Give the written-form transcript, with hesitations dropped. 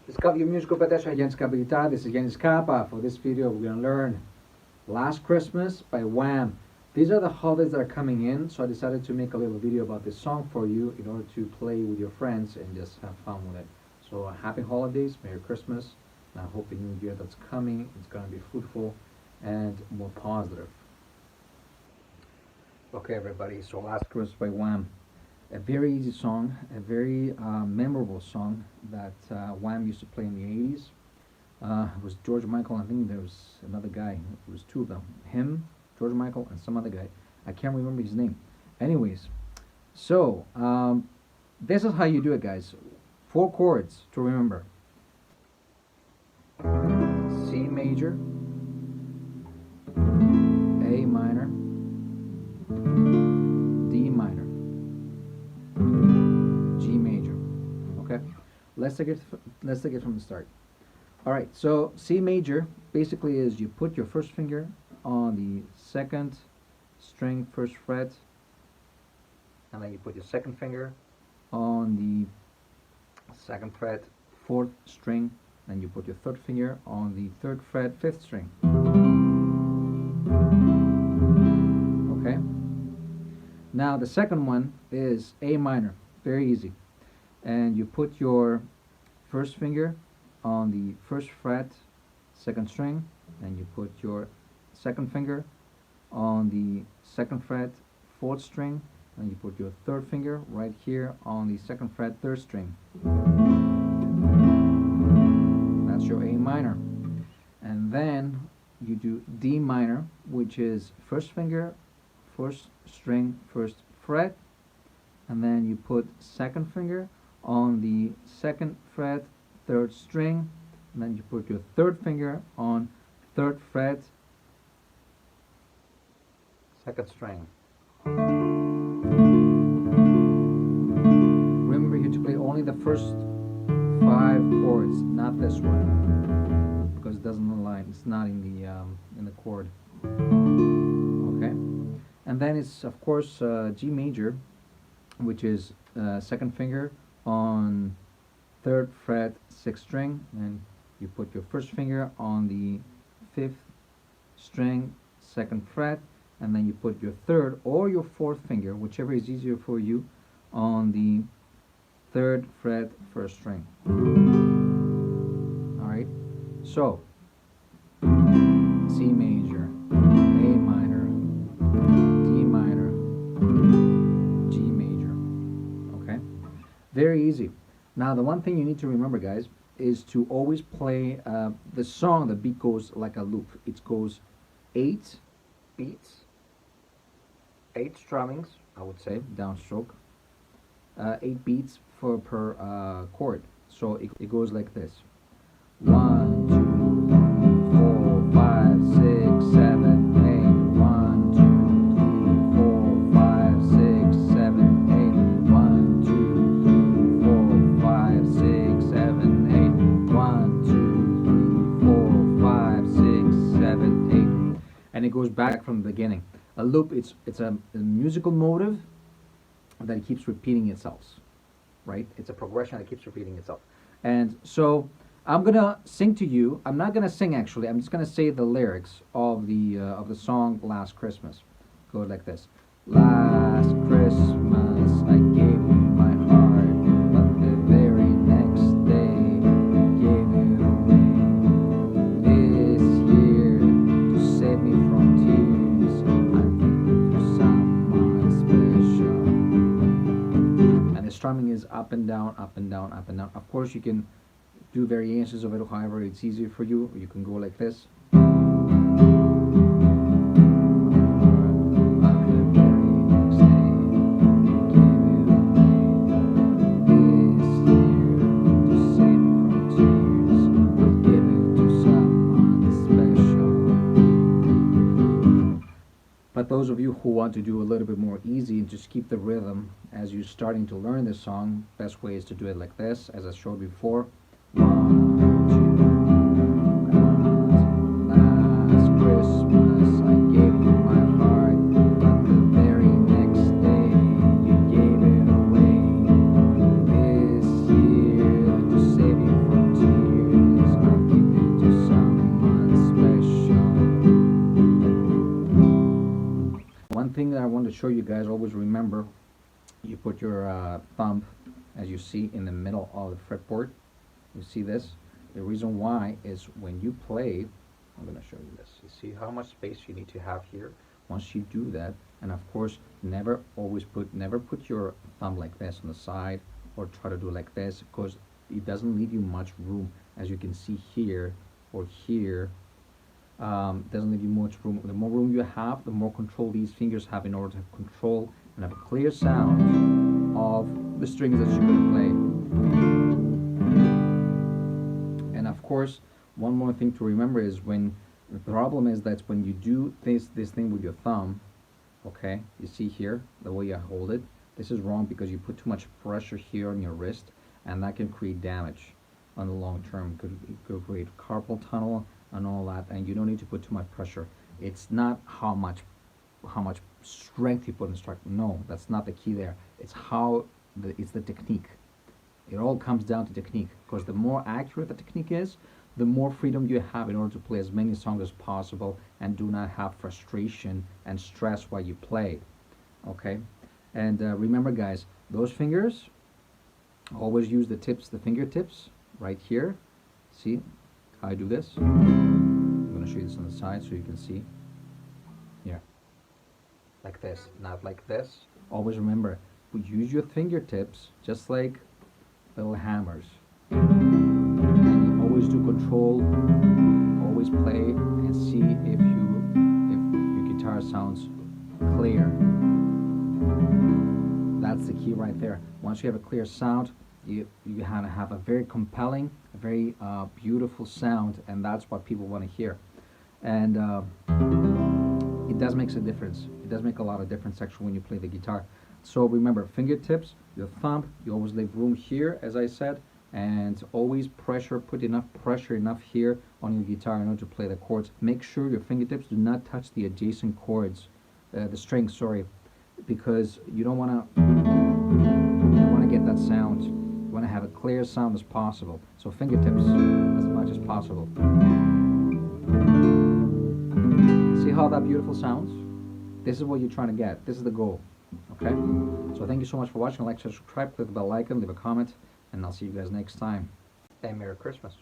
Discover your musical potential. Yannis Kapa. This is Yannis Kapa. For this video, we're going to learn Last Christmas by Wham. These are the holidays that are coming in, so I decided to make a little video about this song for you in order to play with your friends and just have fun with it. So happy holidays, Merry Christmas, and I hope the new year that's coming is going to be fruitful and more positive. Okay, everybody, so Last Christmas by Wham. A very easy song, a very memorable song that Wham used to play in the 80s. It was George Michael, I think there was another guy, it was two of them. Him, George Michael, and some other guy. I can't remember his name. Anyways, so this is how you do it, guys. 4 chords to remember. C major, A minor, D minor, G major. Okay, let's take it from the start. All right, so C major basically is you put your first finger on the 2nd string, 1st fret, and then you put your 2nd finger on the 2nd fret, 4th string, and you put your 3rd finger on the 3rd fret, 5th string. Okay? Now the second one is A minor, very easy. And you put your first finger on the 1st fret, 2nd string, and you put your 2nd finger on the 2nd fret, 4th string, and you put your 3rd finger right here on the 2nd fret, 3rd string. That's your A minor. And then you do D minor, which is 1st finger, 1st string, 1st fret, and then you put 2nd finger on the 2nd fret, 3rd string, and then you put your 3rd finger on 3rd fret, 2nd string. Remember here to play only the first 5 chords, not this one, because it doesn't align. It's not in the chord. Okay, and then it's of course G major, which is 2nd finger on 3rd fret, 6th string, and you put your 1st finger on the 5th string, 2nd fret, and then you put your 3rd or your 4th finger, whichever is easier for you, on the 3rd fret, 1st string. Alright, so C major, A minor, D minor, G major. Okay, very easy. Now the one thing you need to remember, guys, is to always play the song. The beat goes like a loop. It goes 8 beats, 8 strummings, I would say, downstroke, 8 beats per chord. So it goes like this: 1, 2, 3, 4, 5, 6, 7, 8. 1, 2, 3, 4, 5, 6, 7, 8. 1, 2, 3, 4, 5, 6, 7, 8. 1, 2, 3, 4, 5, 6, 7, 8. And it goes back from the beginning. A loop, it's a musical motive that keeps repeating itself, right? It's a progression that keeps repeating itself. And so I'm gonna sing to you. I'm not gonna sing actually. I'm just gonna say the lyrics of the song Last Christmas. Go like this: Last Christmas I gave you my heart, but the very next day you gave it away. This year, to save me from tears, I'm thinking for someone special. And the strumming is up and down, up and down, up and down. Of course, you can do variations of it, however it's easier for you. You can go like this. But those of you who want to do a little bit more easy and just keep the rhythm as you're starting to learn this song, best way is to do it like this, as I showed before. 1, 2, last Christmas I gave you my heart, but the very next day you gave it away. This year to save you from tears. show you guys, always remember, you put your thumb, as you see, in the middle of the fretboard. You see this? The reason why is when you play, I'm going to show you this. You see how much space you need to have here? Once you do that, and of course, never put your thumb like this on the side, or try to do it like this, because it doesn't leave you much room. As you can see here, or here, doesn't leave you much room. The more room you have, the more control these fingers have in order to control and have a clear sound of the strings that you're going to play. And of course, one more thing to remember is when the problem is that when you do this thing with your thumb, okay, you see here the way I hold it, this is wrong because you put too much pressure here on your wrist, and that can create damage on the long term. It could create carpal tunnel and all that, and you don't need to put too much pressure. It's not how much strength you put in the strike. No, that's not the key there. It's it's the technique. It all comes down to technique, because the more accurate the technique is, the more freedom you have in order to play as many songs as possible and do not have frustration and stress while you play. Okay, and remember, guys, those fingers, always use the fingertips right here. See how I do this? I'm going to show you this on the side so you can see. Here, like this, not like this. Always remember, use your fingertips just like little hammers. And you always do control, always play, and see if your guitar sounds clear. That's the key right there. Once you have a clear sound, you have a very compelling, a very beautiful sound, and that's what people want to hear. And it does make a difference. It does make a lot of difference actually when you play the guitar. So remember, fingertips, your thumb, you always leave room here, as I said, and always put enough pressure here on your guitar in order to play the chords. Make sure your fingertips do not touch the adjacent chords, the strings, sorry, because you don't want to get that sound. You want to have a clear sound as possible. So fingertips as much as possible. See how that beautiful sounds? This is what you're trying to get. This is the goal. Okay? So thank you so much for watching. Like, subscribe, click the bell icon, leave a comment, and I'll see you guys next time. And Merry Christmas.